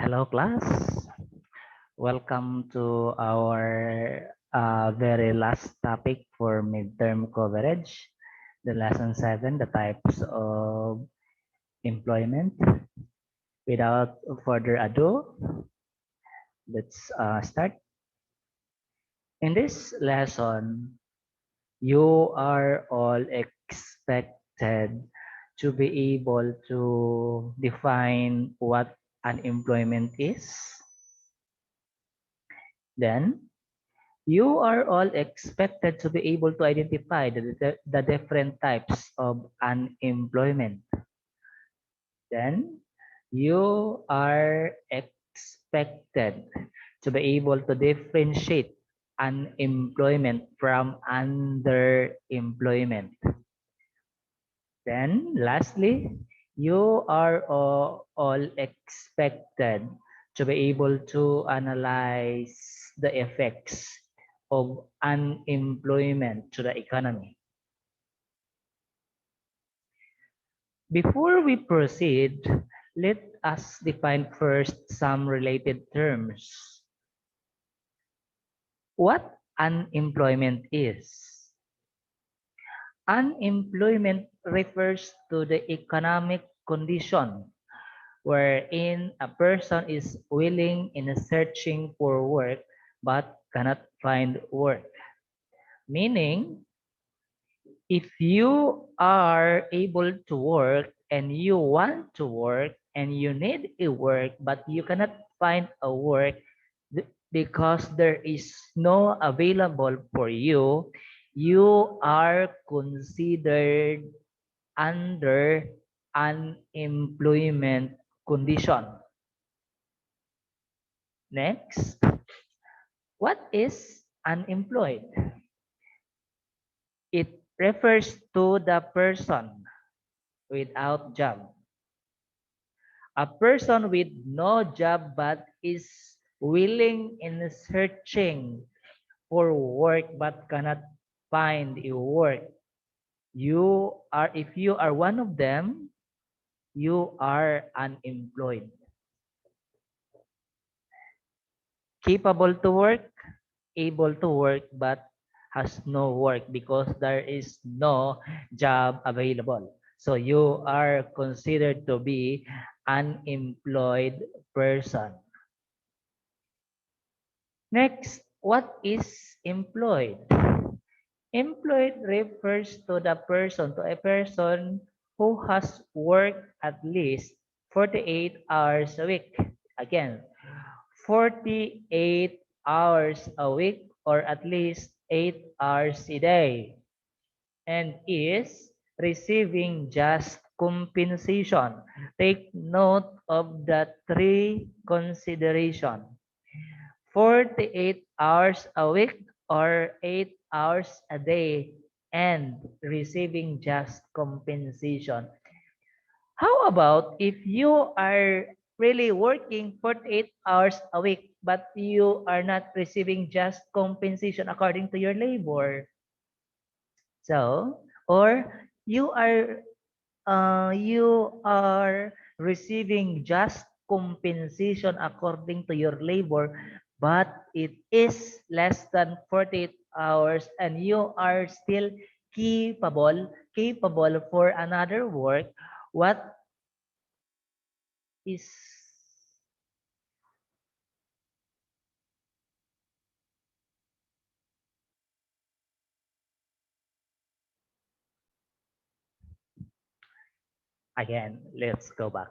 Hello, class. Welcome to our very last topic for midterm coverage, the lesson 7, the types of employment. Without further ado, let's start. In this lesson, you are all expected to be able to define what unemployment is. Then, you are all expected to be able to identify the different types of unemployment. Then you are expected to be able to differentiate unemployment from underemployment. Then lastly, you are all expected to be able to analyze the effects of unemployment to the economy. Before we proceed, let us define first some related terms. What unemployment is? Unemployment refers to the economic condition wherein a person is willing in searching for work but cannot find work. Meaning, if you are able to work and you want to work and you need a work but you cannot find a work because there is no available for you, you are considered under unemployment condition. Next, what is unemployed? It refers to the person without job. A person with no job but is willing in searching for work but cannot find a work. If you are one of them, you are unemployed. Capable to work, able to work, but has no work because there is no job available. So you are considered to be unemployed person. Next, what is employed? Employed refers to a person who has worked at least 48 hours a week. Again, 48 hours a week or at least 8 hours a day and is receiving just compensation. Take note of the three consideration. 48 hours a week or 8 hours a day and receiving just compensation. How about if you are really working 48 hours a week but you are not receiving just compensation according to your labor? So, or you are receiving just compensation according to your labor, but it is less than 48 hours and you are still capable for another work. What is again, let's go back.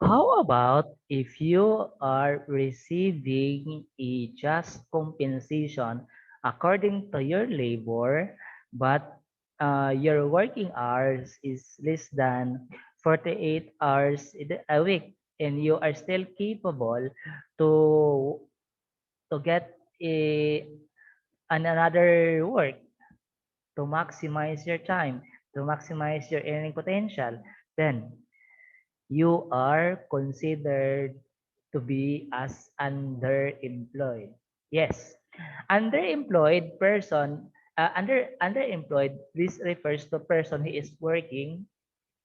How about if you are receiving a just compensation according to your labor, but your working hours is less than 48 hours a week, and you are still capable to get another work to maximize your time, to maximize your earning potential, then you are considered to be as underemployed. Yes, underemployed, this refers to person who is working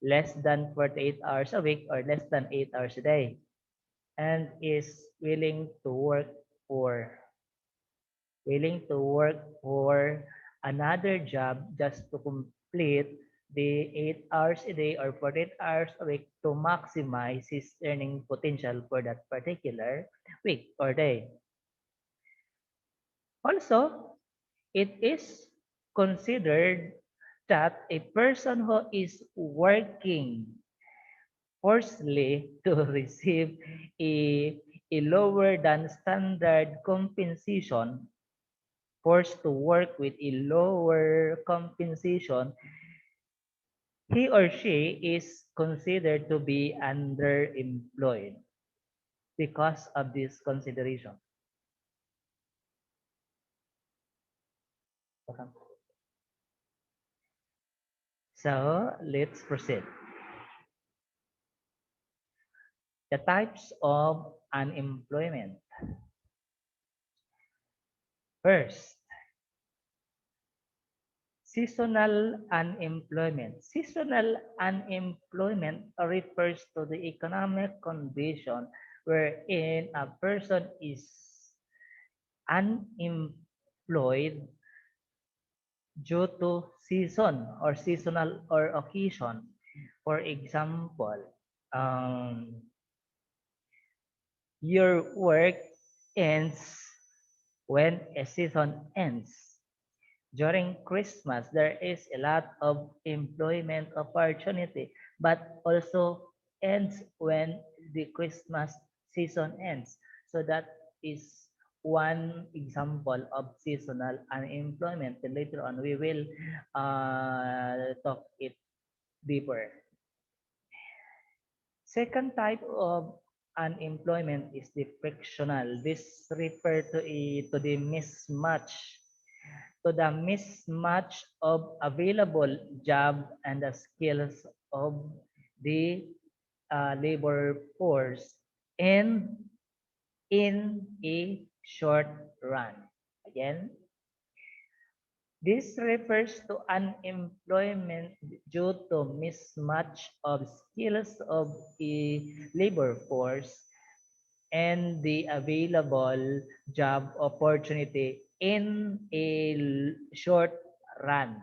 less than 48 hours a week or less than 8 hours a day. and is for willing to work for another job just to complete the 8 hours a day or 48 hours a week to maximize his earning potential for that particular week or day. Also, it is considered that a person who is working forcefully to receive a, a lower than standard compensation, forced to work with a lower compensation, he or she is considered to be underemployed because of this consideration. Okay. So let's proceed. The types of unemployment. First, seasonal unemployment. Seasonal unemployment refers to the economic condition wherein a person is unemployed due to season or seasonal or occasion. For example, um, your work ends when a season ends. During Christmas, there is a lot of employment opportunity, but also ends when the Christmas season ends. So that is one example of seasonal unemployment. And later on, we will talk it deeper. Second type of unemployment is the frictional. This refers to the mismatch of available job and the skills of the labor force and in a short run. Again, this refers to unemployment due to mismatch of skills of a labor force and the available job opportunity in a short run.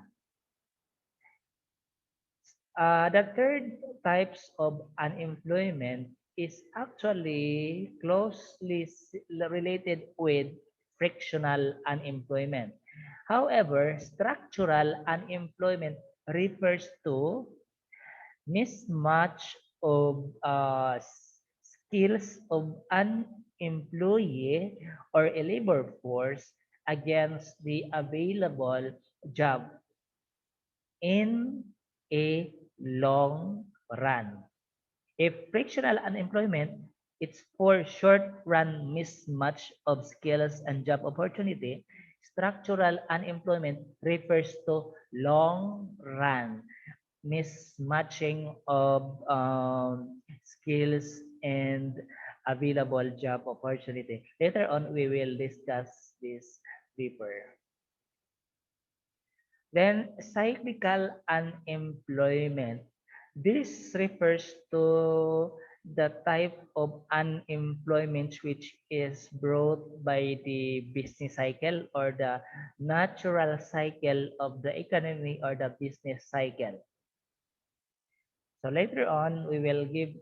The third types of unemployment is actually closely related with frictional unemployment. However, structural unemployment refers to mismatch of skills of an employee or a labor force against the available job in a long run. If frictional unemployment, it's for short run mismatch of skills and job opportunity. Structural unemployment refers to long run mismatching of skills and available job opportunity. Later on, we will discuss this deeper. Then cyclical unemployment. This refers to the type of unemployment which is brought by the business cycle or the natural cycle of the economy or the business cycle. So later on, we will give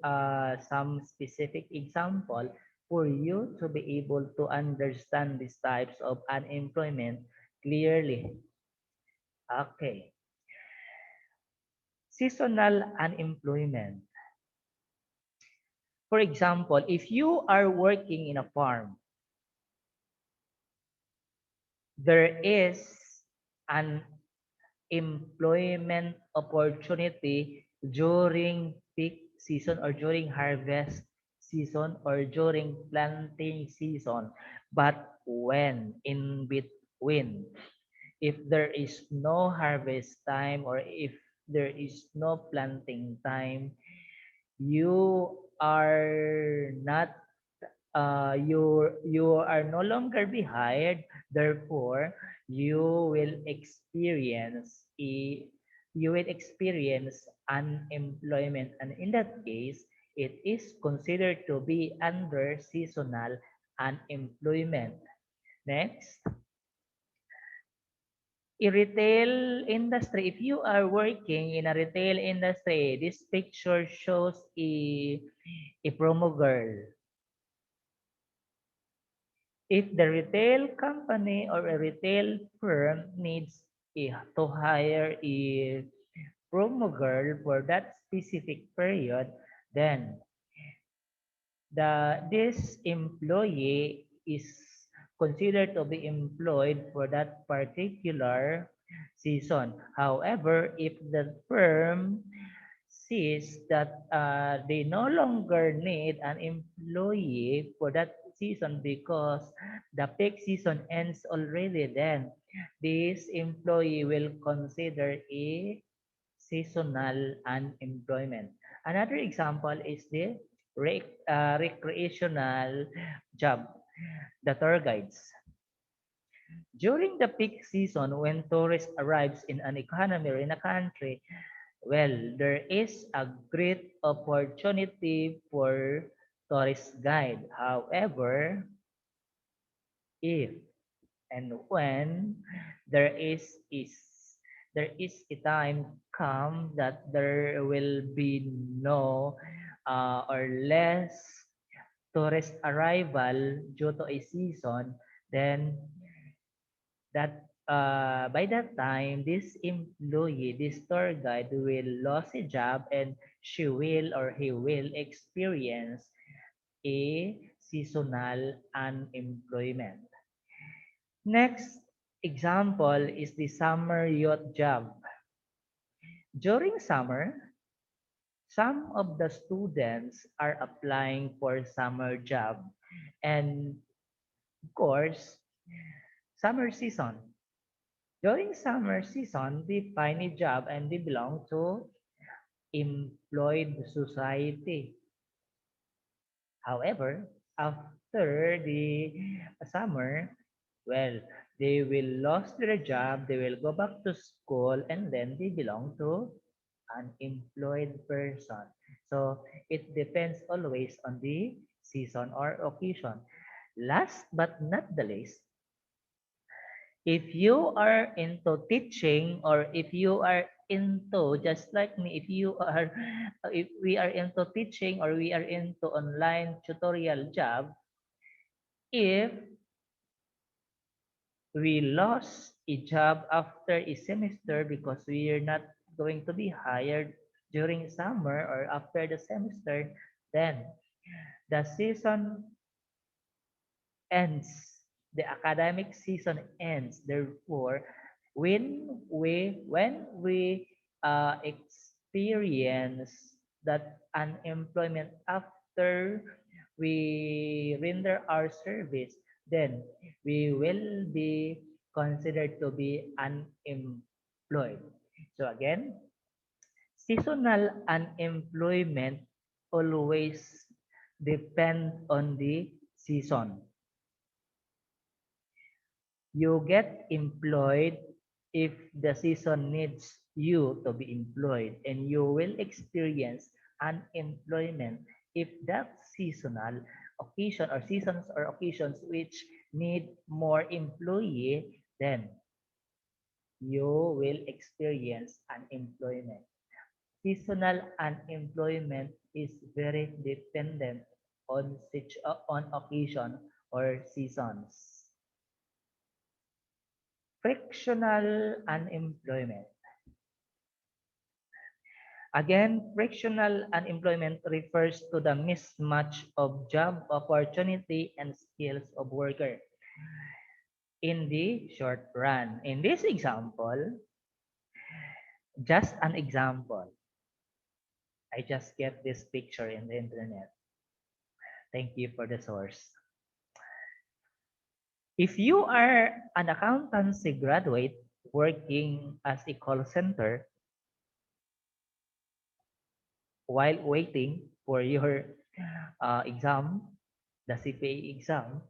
some specific example for you to be able to understand these types of unemployment clearly. Okay. Seasonal unemployment. For example, if you are working in a farm, there is an employment opportunity during peak season or during harvest season or during planting season. But when in between, if there is no harvest time or if there is no planting time, you are not you are no longer be hired, therefore you will experience a you will experience unemployment, and in that case it is considered to be under seasonal unemployment. Next, in retail industry, if you are working in a retail industry, this picture shows a promo girl. If the retail company or a retail firm needs to hire a promo girl for that specific period, then this employee is considered to be employed for that particular season. However, if the firm sees that they no longer need an employee for that season because the peak season ends already, then this employee will consider a seasonal unemployment. Another example is the recreational job, the tour guides. During the peak season, when tourists arrives in an economy or in a country, well, there is a great opportunity for tourist guide. However, if and when there is there is a time come that there will be no or less tourist arrival due to a season, then that by that time this employee, this tour guide will lose a job and she will or he will experience a seasonal unemployment. Next example is the summer youth job. During summer, some of the students are applying for summer job, and of course, summer season. During summer season, they find a job and they belong to employed society. However, after the summer, well, they will lose their job, they will go back to school, and then they belong to an employed person. So it depends always on the season or occasion. Last but not the least, if you are into teaching or if you are into just like me, if we are into teaching or we are into online tutorial job, if we lost a job after a semester because we are not going to be hired during summer or after the semester, then the season ends, the academic season ends. Therefore, when we experience that unemployment after we render our service, then we will be considered to be unemployed. So again, seasonal unemployment always depend on the season. You get employed if the season needs you to be employed, and you will experience unemployment if that seasonal occasion or seasons or occasions which need more employee, then you will experience unemployment. Seasonal unemployment is very dependent on on occasion or seasons. Frictional unemployment. Again, frictional unemployment refers to the mismatch of job opportunity and skills of worker in the short run. In this example, just an example, I just get this picture in the internet. Thank you for the source. If you are an accountancy graduate working as a call center, while waiting for your exam, the CPA exam,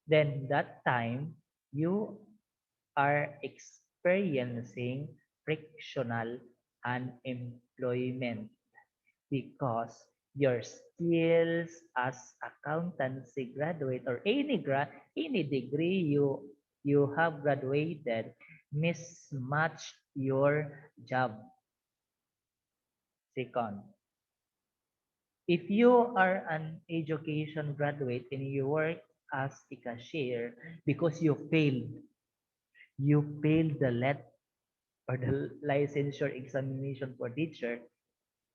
then that time you are experiencing frictional unemployment because your skills as accountancy graduate or any degree you have graduated mismatch your job. Second, if you are an education graduate and you work as a cashier because you failed the let or the licensure examination for teacher,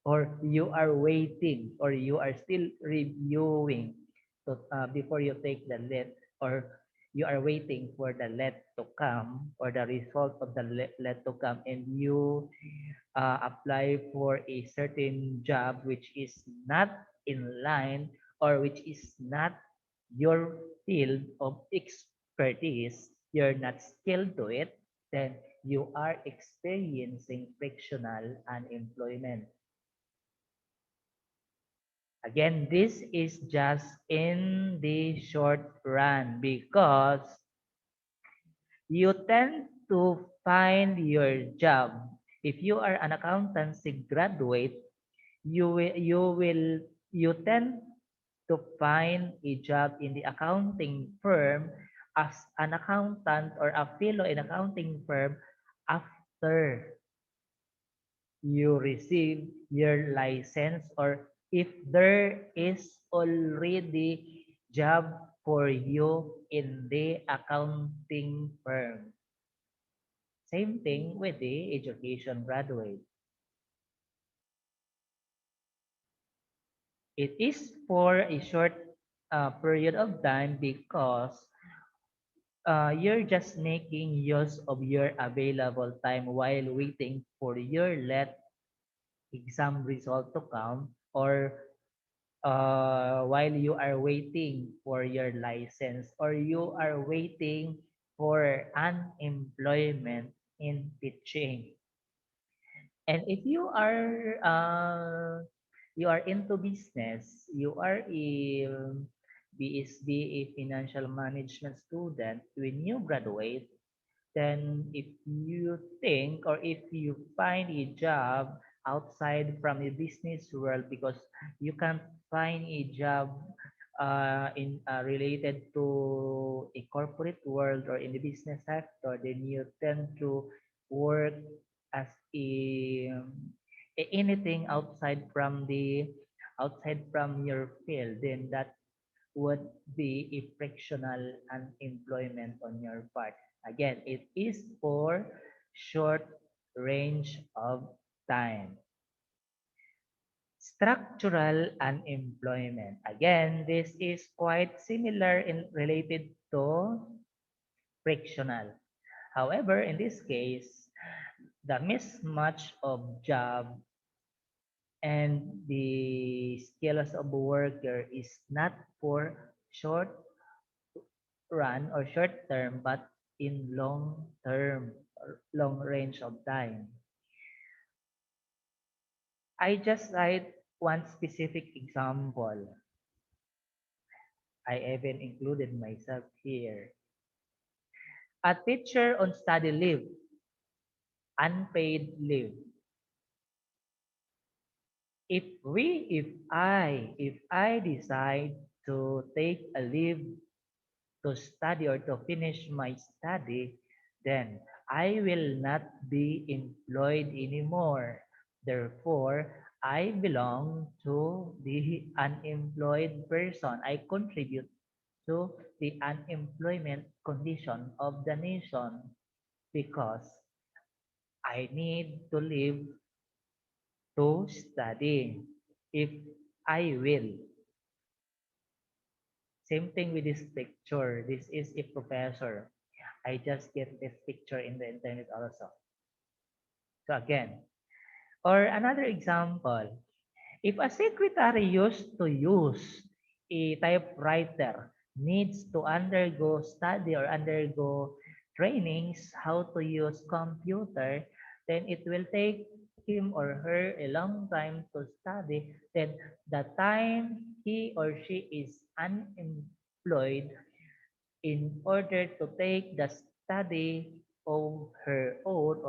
or you are waiting or you are still reviewing before you take the let, or you are waiting for the let to come or the result of the let to come, and you apply for a certain job which is not in line or which is not your field of expertise, you're not skilled to it, then you are experiencing frictional unemployment. Again, this is just in the short run because you tend to find your job. If you are an accountancy graduate, you tend to find a job in the accounting firm as an accountant or a fellow in accounting firm after you receive your license, or if there is already job for you in the accounting firm. Same thing with the education graduate. It is for a short period of time because you're just making use of your available time while waiting for your let exam result to come, or while you are waiting for your license, or you are waiting for unemployment in teaching. And if you are into business, you are a BSB, a financial management student, when you graduate, then if you think or if you find a job outside from the business world because you can't find a job in related to a corporate world or in the business sector, then you tend to work as anything outside from your field, then that would be a frictional unemployment on your part. Again, it is for short range of time. Structural unemployment. Again, this is quite similar in related to frictional. However, in this case, the mismatch of job and the skills of a worker is not for short run or short term, but in long term or long range of time. I just cite one specific example. I even included myself here. A teacher on study leave, unpaid leave. If I decide to take a leave to study or to finish my study, then I will not be employed anymore. Therefore, I belong to the unemployed person. I contribute to the unemployment condition of the nation because I need to live to study. If I will. Same thing with this picture. This is a professor. I just get this picture in the internet also. So again, or another example, if a secretary used to use a typewriter, needs to undergo study or undergo trainings how to use computer, then it will take him or her a long time to study. Then the time he or she is unemployed, in order to take the study of her own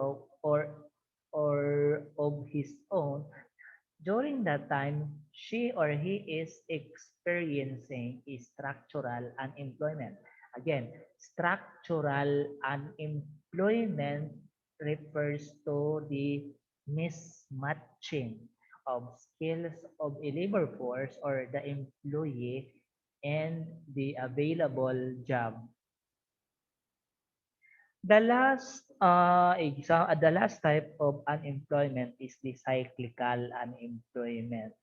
or of his own, During that time, she or he is experiencing structural unemployment. Again, structural unemployment refers to the mismatching of skills of a labor force or the employee and the available job. The last type of unemployment is the cyclical unemployment.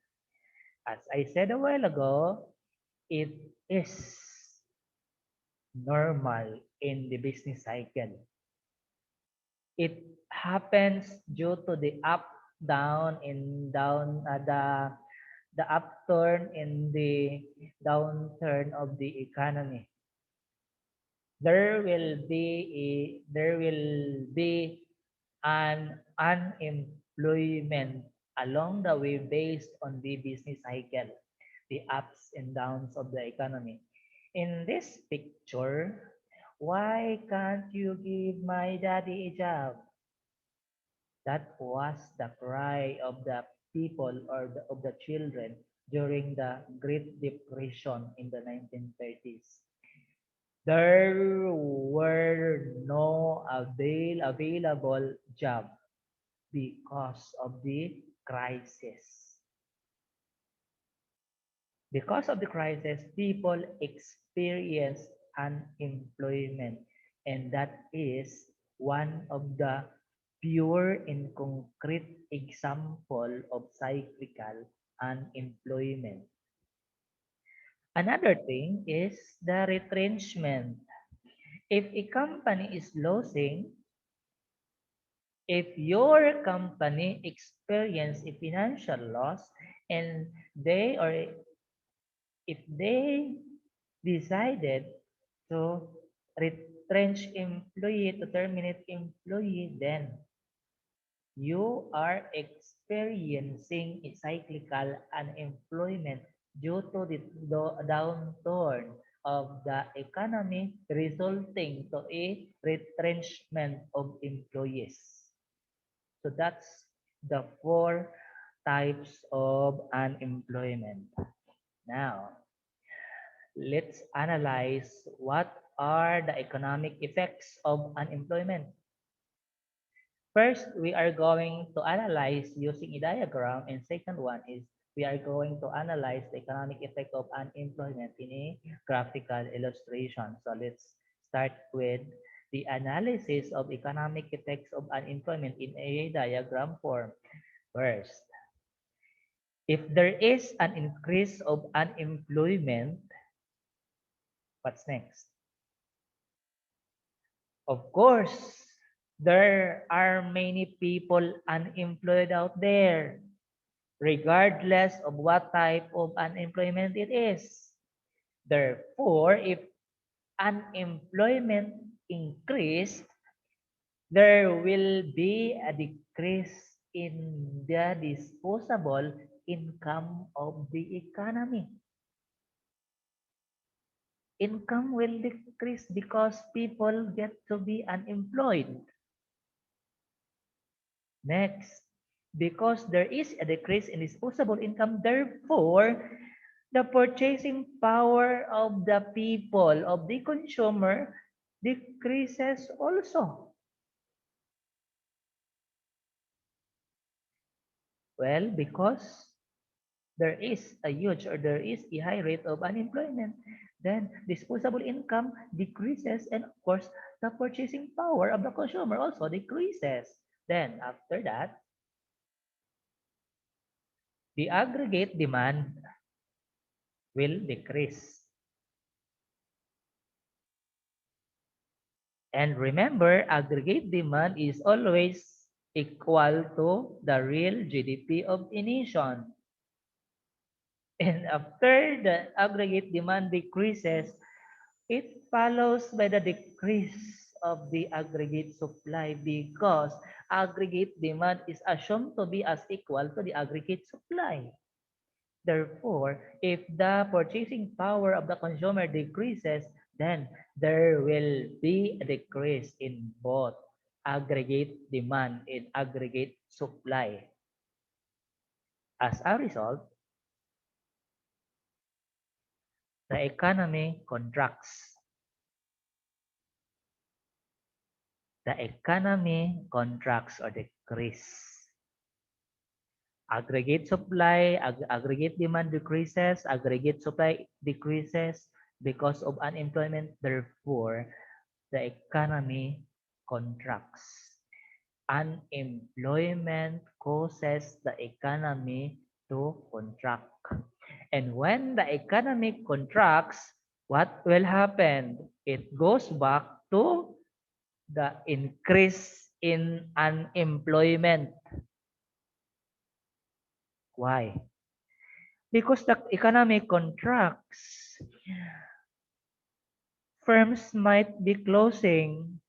As I said a while ago, it is normal in the business cycle. It happens due to the up down in down the upturn in the downturn of the economy. There will be an unemployment along the way based on the business cycle, the ups and downs of the economy. In this picture, why can't you give my daddy a job? That was the cry of the people or of the children during the Great Depression in the 1930s. There were no available job because of the crisis. Because of the crisis, people experience unemployment, and that is one of the pure and concrete example of cyclical unemployment. Another thing is the retrenchment. If a company is losing, if your company experience a financial loss and they or if they decided to retrench employee, to terminate employee, then you are experiencing a cyclical unemployment due to the downturn of the economy resulting to a retrenchment of employees. So that's the four types of unemployment. Now, let's analyze what are the economic effects of unemployment. First, we are going to analyze using a diagram, and second one is we are going to analyze the economic effect of unemployment in a graphical illustration. So let's start with the analysis of economic effects of unemployment in a diagram form. First, if there is an increase of unemployment, what's next? Of course, there are many people unemployed out there, regardless of what type of unemployment it is. Therefore, if unemployment increased, there will be a decrease in the disposable income of the economy. Income will decrease because people get to be unemployed. Next, because there is a decrease in disposable income, therefore, the purchasing power of the people, of the consumer, decreases also. Well, because there is a huge or there is a high rate of unemployment, then disposable income decreases, and of course, the purchasing power of the consumer also decreases. Then, after that, the aggregate demand will decrease. And remember, aggregate demand is always equal to the real GDP of a nation. And after the aggregate demand decreases, it follows by the decrease of the aggregate supply because aggregate demand is assumed to be as equal to the aggregate supply. Therefore, if the purchasing power of the consumer decreases, then there will be a decrease in both aggregate demand and aggregate supply. As a result, the economy contracts. The economy contracts or decreases. Aggregate supply, aggregate demand decreases, aggregate supply decreases because of unemployment. Therefore, the economy contracts. Unemployment causes the economy to contract. And when the economy contracts, what will happen? It goes back to the increase in unemployment. Why? Because the economy contracts, firms might be closing,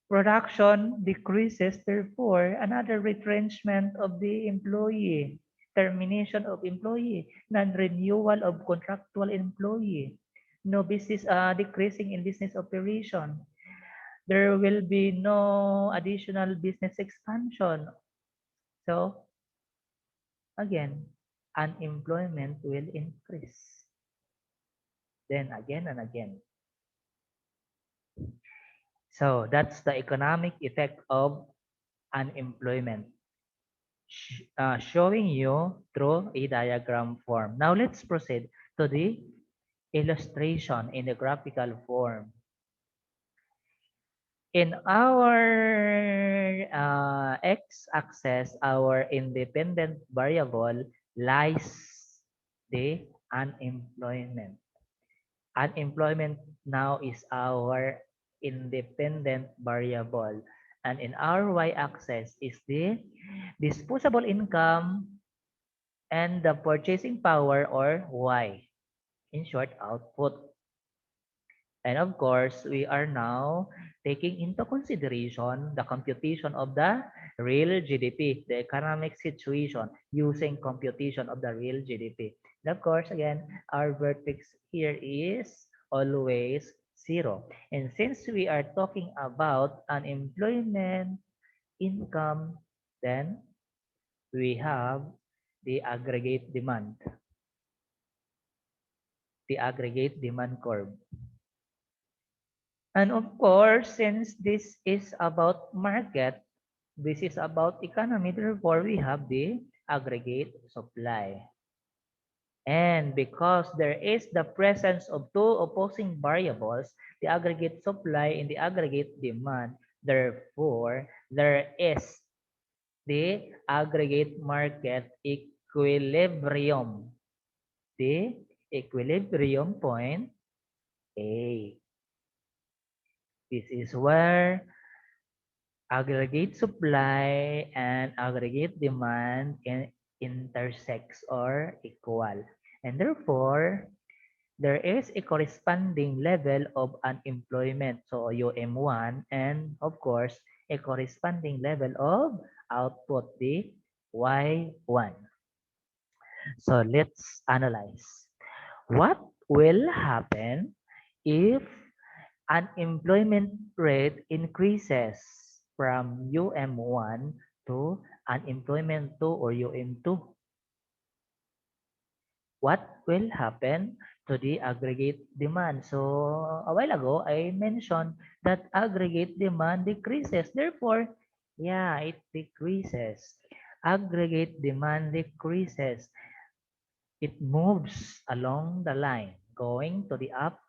production decreases, therefore, another retrenchment of the employee, termination of employee, non-renewal of contractual employee, no business decreasing in business operation. There will be no additional business expansion. So, again, unemployment will increase. Then again and again. So that's the economic effect of unemployment, showing you through a diagram form. Now let's proceed to the illustration in the graphical form. In our x-axis, our independent variable lies the unemployment. Unemployment now is our independent variable. And in our y-axis is the disposable income and the purchasing power, or y. In short, output. And of course, we are now taking into consideration the computation of the real GDP, the economic situation, using computation of the real GDP. And of course, again, our vertex here is always 0. And since we are talking about unemployment, income, then we have the aggregate demand, curve. And of course, since this is about market, this is about economy, therefore we have the aggregate supply. And because there is the presence of two opposing variables, the aggregate supply and the aggregate demand, therefore there is the aggregate market equilibrium, the equilibrium point A. This is where aggregate supply and aggregate demand can intersects or equal. And therefore, there is a corresponding level of unemployment, so UM1, and of course, a corresponding level of output, the Y1. So let's analyze. What will happen if unemployment rate increases from UM1 to unemployment 2 or UM2? What will happen to the aggregate demand? So a while ago, I mentioned that aggregate demand decreases. Therefore, yeah, it decreases. Aggregate demand decreases. It moves along the line, going to the up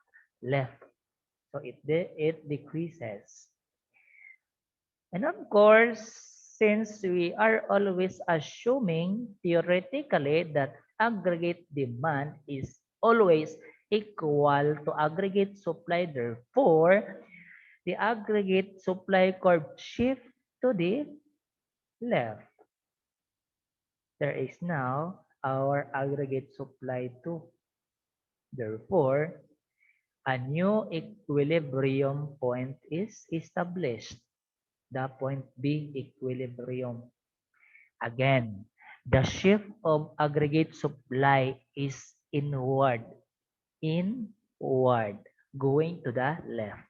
left. So it decreases. And of course, since we are always assuming theoretically that aggregate demand is always equal to aggregate supply, therefore, the aggregate supply curve shift to the left. There is now our aggregate supply too. Therefore, a new equilibrium point is established. The point B equilibrium. Again, the shift of aggregate supply is inward, going to the left.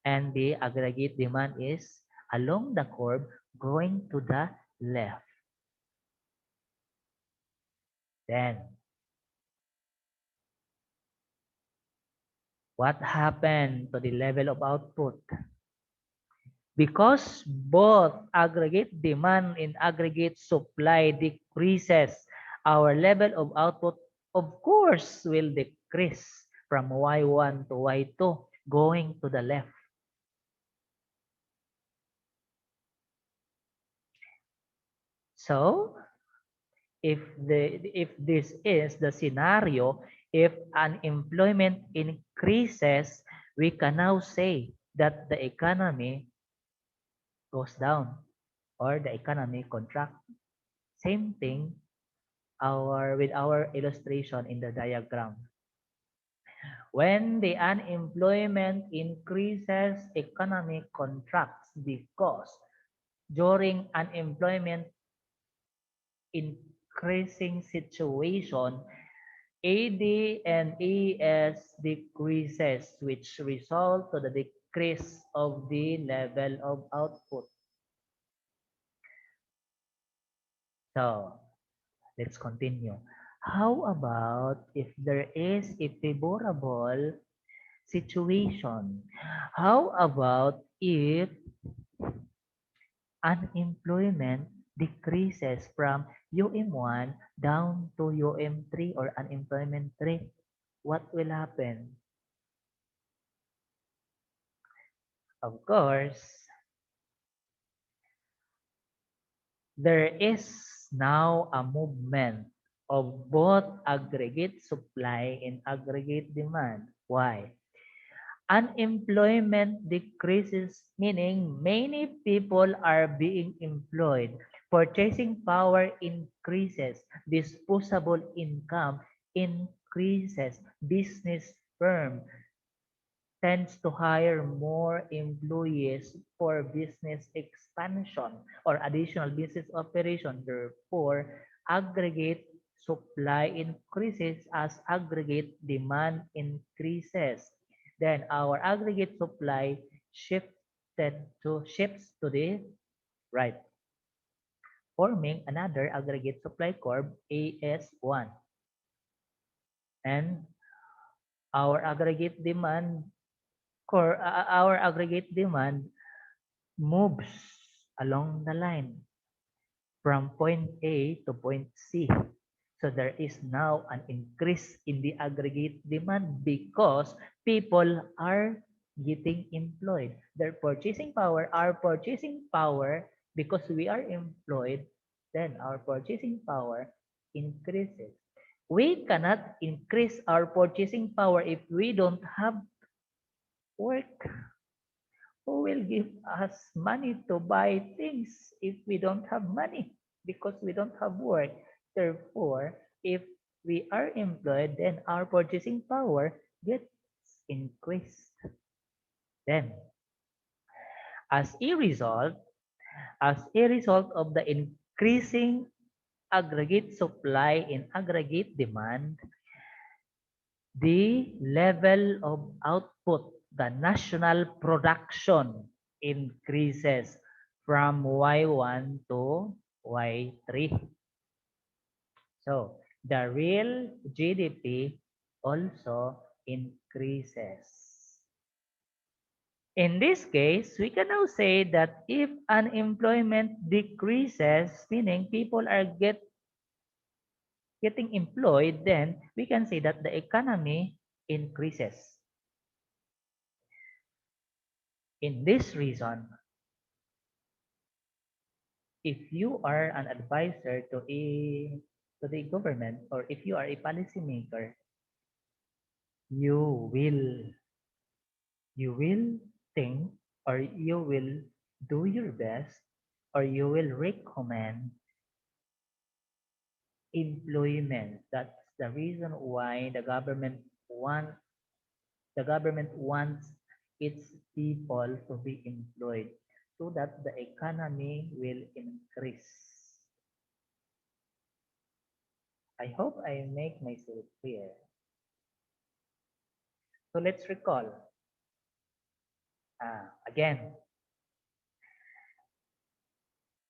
And the aggregate demand is along the curve, going to the left. Then, what happened to the level of output? Because both aggregate demand and aggregate supply decreases, our level of output, of course, will decrease from Y1 to Y2, going to the left. So, if this is the scenario, if unemployment increases, we can now say that the economy goes down or the economy contracts. Same thing with our illustration in the diagram. When the unemployment increases, economy contracts because during unemployment increasing situation, AD and AS decreases, which result to the decrease of the level of output. So let's continue. How about if there is a favorable situation? How about if unemployment decreases from UM1 down to UM3 or unemployment rate? What will happen? Of course, there is now a movement of both aggregate supply and aggregate demand. Why? Unemployment decreases, meaning many people are being employed. Purchasing power increases. Disposable income increases. Business firm tends to hire more employees for business expansion or additional business operation. Therefore, aggregate supply increases as aggregate demand increases. Then our aggregate supply shifts to the right, forming another aggregate supply curve AS1. And our aggregate demand our aggregate demand moves along the line from point A to point C. So there is now an increase in the aggregate demand because people are getting employed. Their purchasing power, our purchasing power, because we are employed, then our purchasing power increases. We cannot increase our purchasing power if we don't have work. Who will give us money to buy things if we don't have money? Because we don't have work. Therefore, if we are employed, then our purchasing power gets increased. Then, as a result, of the increasing aggregate supply and aggregate demand, the level of output, the national production increases from Y1 to Y3. So the real GDP also increases. In this case, we can now say that if unemployment decreases, meaning people are getting employed, then we can say that the economy increases. In this reason, if you are an advisor to the government, or if you are a policymaker, you will you will think, or you will do your best, or you will recommend employment. That's the reason why the government wants its people to be employed so that the economy will increase. I hope I make myself clear. So let's recall. Again,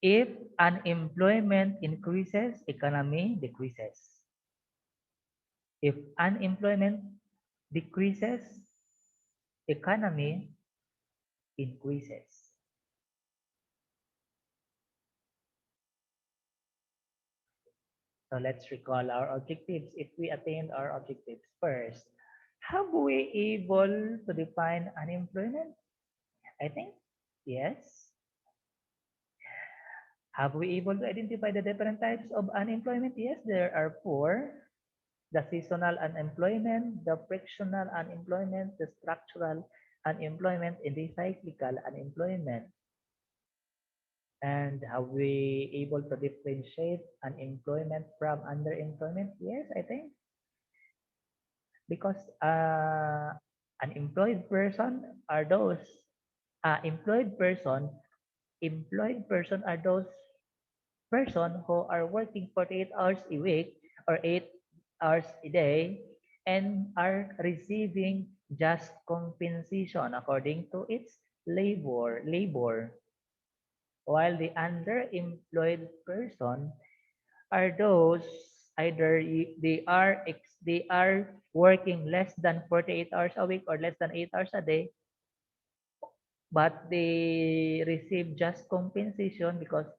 if unemployment increases, economy decreases. If unemployment decreases, economy increases. So let's recall our objectives. If we attain our objectives first, have we able to define unemployment? I think yes. Have we able to identify the different types of unemployment? Yes, there are four. The seasonal unemployment, the frictional unemployment, the structural unemployment, and the cyclical unemployment. And are we able to differentiate unemployment from underemployment? Yes, I think because unemployed person are those employed person employed person are those person who are working 48 hours a week or 8 hours a day and are receiving just compensation according to its labor, while the underemployed person are those either they are working less than 48 hours a week or less than 8 hours a day, but they receive just compensation because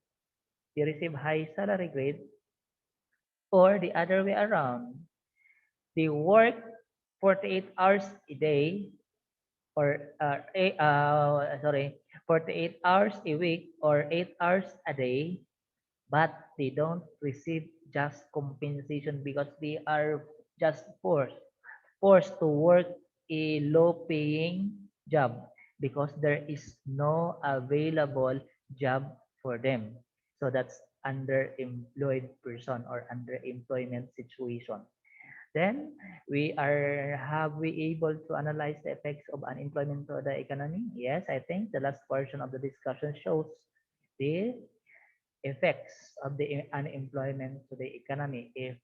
they receive high salary grade, or the other way around, they work 48 hours a day or 48 hours a week or 8 hours a day, but they don't receive just compensation because they are just forced to work a low paying job because there is no available job for them. So that's underemployed person or underemployment situation. Then we are have we able to analyze the effects of unemployment to the economy? Yes, I think the last portion of the discussion shows the effects of the unemployment to the economy. If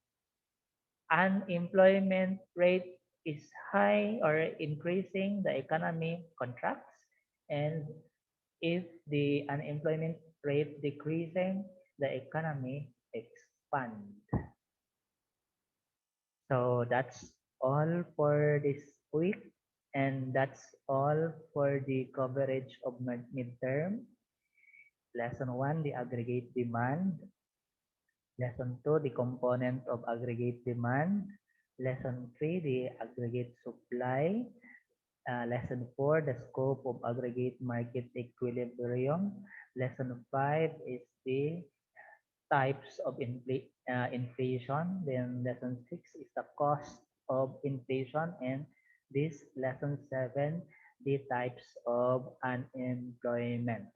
unemployment rate is high or increasing, the economy contracts. And if the unemployment rate decreasing, the economy expands. So that's all for this week. And that's all for the coverage of midterm. Lesson 1, the aggregate demand. Lesson 2, the component of aggregate demand. Lesson 3, the aggregate supply. Lesson 4, the scope of aggregate market equilibrium. Lesson 5 is the types of inflation. Then lesson 6 is the cost of inflation. And this lesson 7, the types of unemployment.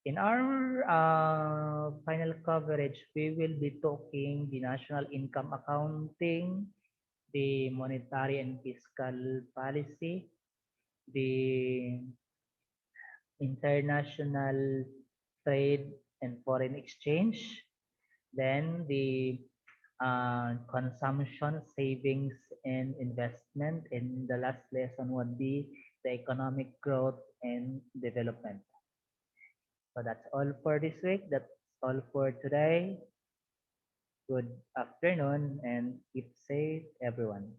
In our final coverage, we will be talking the national income accounting, the monetary and fiscal policy, the international trade and foreign exchange, then the consumption, savings, and investment. And the last lesson would be the economic growth and development. So that's all for this week. That's all for today. Good afternoon and keep safe, everyone.